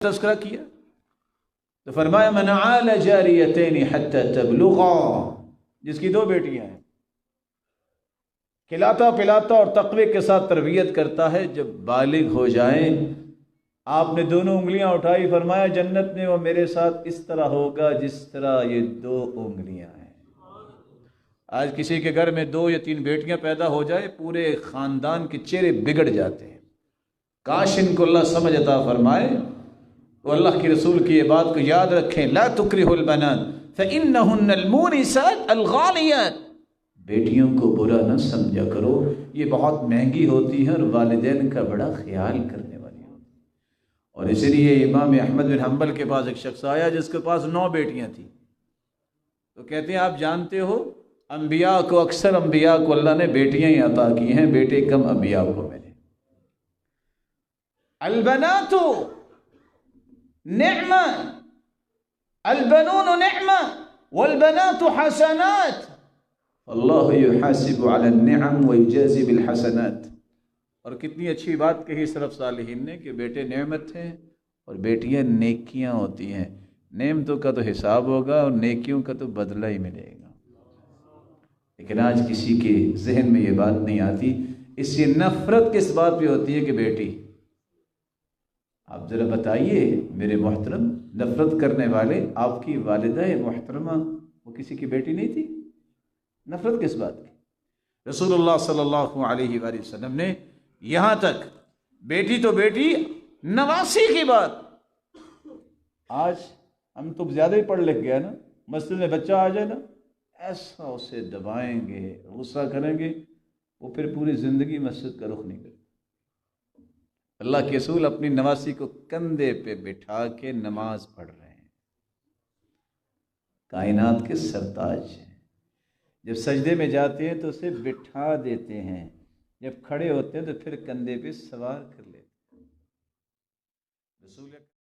तज़किरा किया तो फरमाया मन आल जारियतैन हत्ता तबलुगा, जिसकी दो बेटियां हैं, खिलाता पिलाता और तक़वे के साथ तरबियत करता है, जब बालिग हो जाएं, आपने दोनों उंगलियां उठाई, फरमाया जन्नत में वो मेरे साथ इस तरह होगा जिस तरह ये दो उंगलियां हैं। आज किसी के घर में 2 या 3 बेटियां पैदा हो जाए, पूरे ख़ानदान के चेहरे बिगड़ जाते हैं। काश इनको अल्लाह समझ अता फरमाए। तो अल्लाह के रसूल की ये बात को याद रखें, ला तुक्रिहुल बनात फ़इन्नहुन्नल मूरिसात अलगालियात, बेटियों को बुरा न समझा करो, ये बहुत महंगी होती हैं और वालिदैन का बड़ा ख्याल करने वाली होती है। और इसलिए इमाम अहमद बिन हम्बल के पास एक शख्स आया जिसके पास 9 बेटियां थी। तो कहते हैं आप जानते हो अंबिया को, अक्सर अंबिया को अल्लाह ने बेटियां ही अता की हैं, बेटे कम अंबिया को मैंने। अलबनातु निअमा अलबनून निअमा वलबनातु हसनात अल्लाह युहासिबु अला निअम व युजाज़ि बिल हसनात। और कितनी अच्छी बात कही सलफ़ सालिहीन ने कि बेटे नेमत हैं और बेटियां नेकियां होती हैं। नेमतों का तो हिसाब होगा और नेकियों का तो बदला ही मिलेगा। लेकिन आज किसी के जहन में ये बात नहीं आती। इससे नफरत किस बात पे होती है कि बेटी, आप ज़रा बताइए मेरे मोहतरम, नफरत करने वाले आपकी वालिदा मोहतरमा वो किसी की बेटी नहीं थी? नफरत किस बात की? रसूलुल्लाह सल्लल्लाहु अलैहि वसल्लम ने यहाँ तक बेटी तो बेटी, नवासी की बात। आज हम तो ज़्यादा ही पढ़ लिख गया ना, मस्जिद में बच्चा आ जाए ना, ऐसा उसे दबाएंगे, गुस्सा करेंगे, वो फिर पूरी ज़िंदगी मस्जिद का रुख नहीं करता। अल्लाह के रसूल अपनी नवासी को कंधे पे बिठा के नमाज पढ़ रहे हैं। कायनात के सरताज हैं। जब सजदे में जाते हैं तो उसे बिठा देते हैं, जब खड़े होते हैं तो फिर कंधे पे सवार कर लेते हैं। रसूल